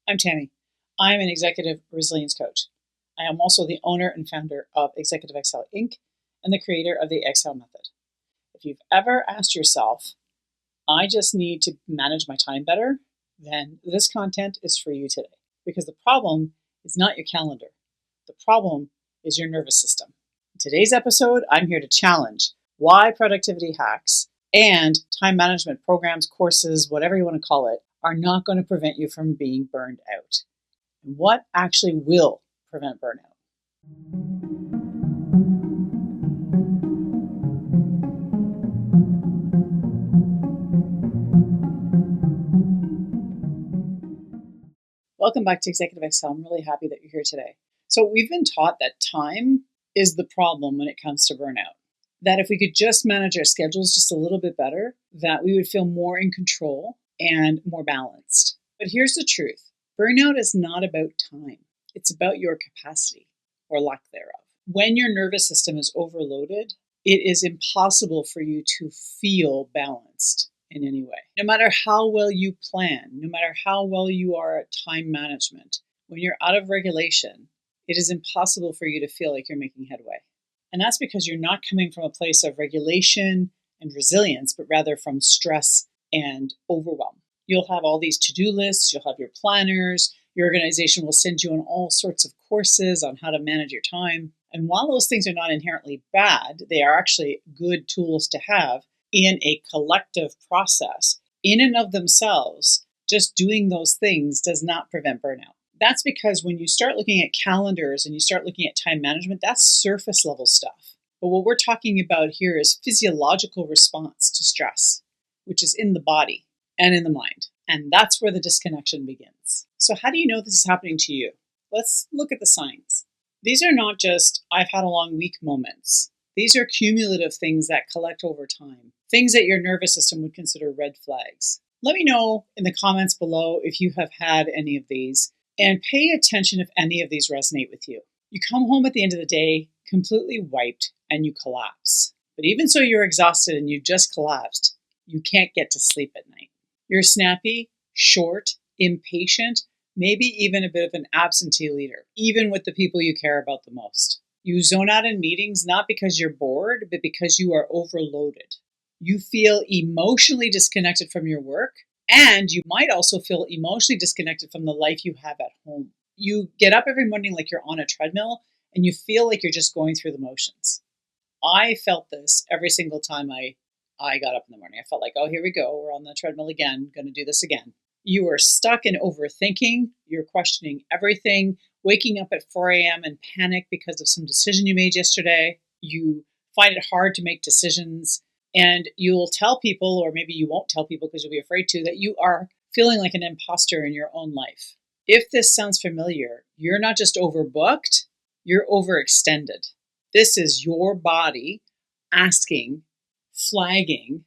I'm Tammy. I'm an executive resilience coach. I am also the owner and founder of Executive Excel Inc. and the creator of the Excel Method. If you've ever asked yourself, I just need to manage my time better, then this content is for you today. Because the problem is not your calendar. The problem is your nervous system. In today's episode, I'm here to challenge why productivity hacks and time management programs, courses, whatever you want to call it, are not going to prevent you from being burned out. And what actually will prevent burnout? Welcome back to Executive Excel. I'm really happy that you're here today. So we've been taught that time is the problem when it comes to burnout. That if we could just manage our schedules just a little bit better, that we would feel more in control and more balanced. But here's the truth. Burnout is not about time. It's about your capacity or lack thereof. When your nervous system is overloaded, it is impossible for you to feel balanced in any way. No matter how well you plan, no matter how well you are at time management, when you're out of regulation, it is impossible for you to feel like you're making headway. And that's because you're not coming from a place of regulation and resilience, but rather from stress and overwhelm. You'll have all these to-do lists, you'll have your planners, your organization will send you on all sorts of courses on how to manage your time. And while those things are not inherently bad, they are actually good tools to have in a collective process. In and of themselves, just doing those things does not prevent burnout. That's because when you start looking at calendars and you start looking at time management, that's surface level stuff. But what we're talking about here is physiological response to stress, which is in the body and in the mind. And that's where the disconnection begins. So how do you know this is happening to you? Let's look at the signs. These are not just, I've had a long week moments. These are cumulative things that collect over time. Things that your nervous system would consider red flags. Let me know in the comments below if you have had any of these, and pay attention if any of these resonate with you. You come home at the end of the day completely wiped and you collapse. But even so, you're exhausted and you've just collapsed, you can't get to sleep at night. You're snappy, short, impatient, maybe even a bit of an absentee leader, even with the people you care about the most. You zone out in meetings not because you're bored, but because you are overloaded. You feel emotionally disconnected from your work, and you might also feel emotionally disconnected from the life you have at home. You get up every morning like you're on a treadmill, and you feel like you're just going through the motions. I felt this every single time I got up in the morning. I felt like, oh, here we go. We're on the treadmill again. Going to do this again. You are stuck in overthinking. You're questioning everything, waking up at 4 a.m. in panic because of some decision you made yesterday. You find it hard to make decisions. And you'll tell people, or maybe you won't tell people because you'll be afraid to, that you are feeling like an imposter in your own life. If this sounds familiar, you're not just overbooked, you're overextended. This is your body asking, flagging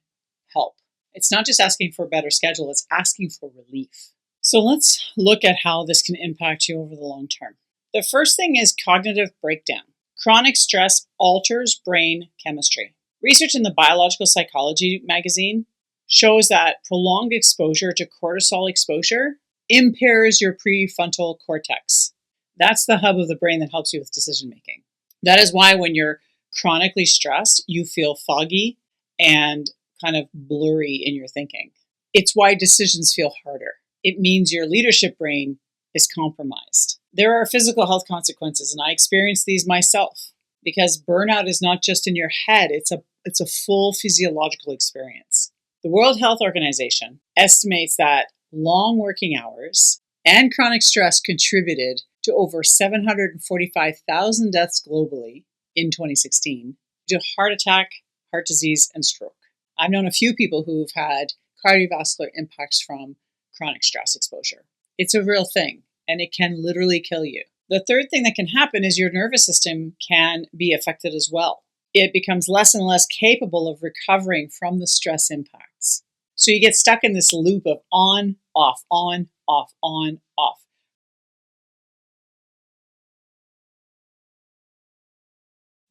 help. It's not just asking for a better schedule, it's asking for relief. So let's look at how this can impact you over the long term. The first thing is cognitive breakdown. Chronic stress alters brain chemistry. Research in the Biological Psychology magazine shows that prolonged exposure to cortisol exposure impairs your prefrontal cortex. That's the hub of the brain that helps you with decision making. That is why when you're chronically stressed, you feel foggy and kind of blurry in your thinking. It's why decisions feel harder. It means your leadership brain is compromised. There are physical health consequences, and I experienced these myself. Because burnout is not just in your head, it's a full physiological experience. The World Health Organization estimates that long working hours and chronic stress contributed to over 745,000 deaths globally in 2016 due to heart attack, heart disease, and stroke. I've known a few people who've had cardiovascular impacts from chronic stress exposure. It's a real thing, and it can literally kill you. The third thing that can happen is your nervous system can be affected as well. It becomes less and less capable of recovering from the stress impacts. So you get stuck in this loop of on, off, on, off, on, off.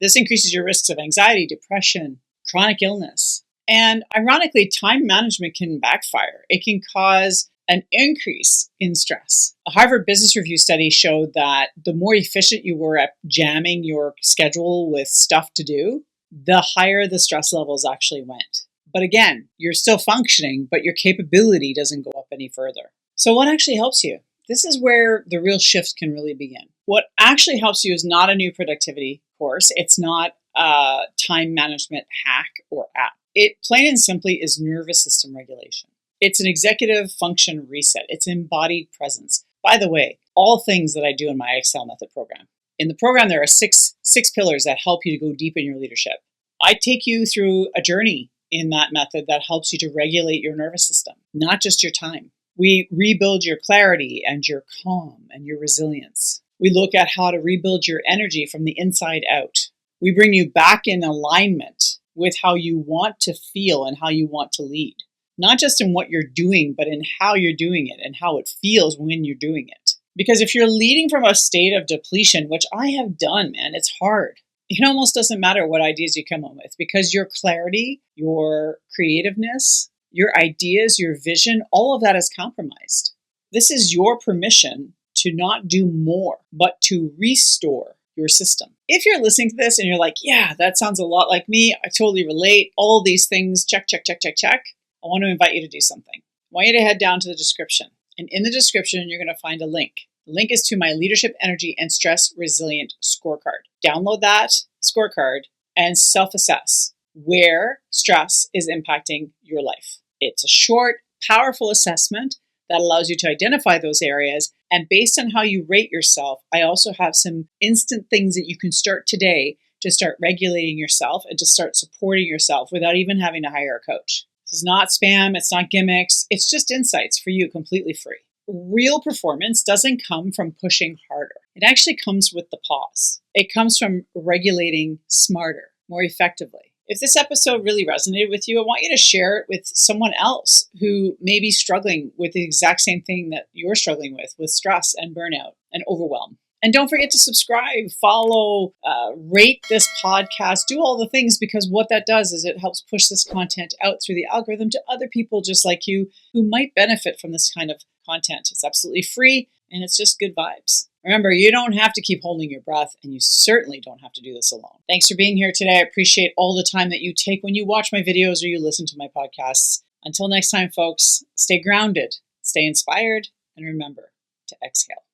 This increases your risks of anxiety, depression, chronic illness. And ironically, time management can backfire. It can cause an increase in stress. A Harvard Business Review study showed that the more efficient you were at jamming your schedule with stuff to do, the higher the stress levels actually went. But again, you're still functioning, but your capability doesn't go up any further. So what actually helps you? This is where the real shift can really begin. What actually helps you is not a new productivity course. It's not a time management hack or app. It plain and simply is nervous system regulation. It's an executive function reset. It's embodied presence. By the way, all things that I do in my Excel Method program. In the program, there are six pillars that help you to go deep in your leadership. I take you through a journey in that method that helps you to regulate your nervous system, not just your time. We rebuild your clarity and your calm and your resilience. We look at how to rebuild your energy from the inside out. We bring you back in alignment with how you want to feel and how you want to lead. Not just in what you're doing, but in how you're doing it and how it feels when you're doing it. Because if you're leading from a state of depletion, which I have done, man, it's hard. It almost doesn't matter what ideas you come up with because your clarity, your creativeness, your ideas, your vision, all of that is compromised. This is your permission to not do more, but to restore your system. If you're listening to this and you're like, yeah, that sounds a lot like me, I totally relate, all these things, check, check, check, check, check, I want to invite you to do something. I want you to head down to the description. And in the description, you're going to find a link. The link is to my Leadership, Energy, and Stress Resilient Scorecard. Download that scorecard and self-assess where stress is impacting your life. It's a short, powerful assessment that allows you to identify those areas. And based on how you rate yourself, I also have some instant things that you can start today to start regulating yourself and to start supporting yourself without even having to hire a coach. This is not spam. It's not gimmicks. It's just insights for you completely free. Real performance doesn't come from pushing harder. It actually comes with the pause. It comes from regulating smarter, more effectively. If this episode really resonated with you, I want you to share it with someone else who may be struggling with the exact same thing that you're struggling with stress and burnout and overwhelm. And don't forget to subscribe, follow, rate this podcast, do all the things, because what that does is it helps push this content out through the algorithm to other people just like you who might benefit from this kind of content. It's absolutely free and it's just good vibes. Remember, you don't have to keep holding your breath and you certainly don't have to do this alone. Thanks for being here today. I appreciate all the time that you take when you watch my videos or you listen to my podcasts. Until next time, folks, stay grounded, stay inspired, and remember to exhale.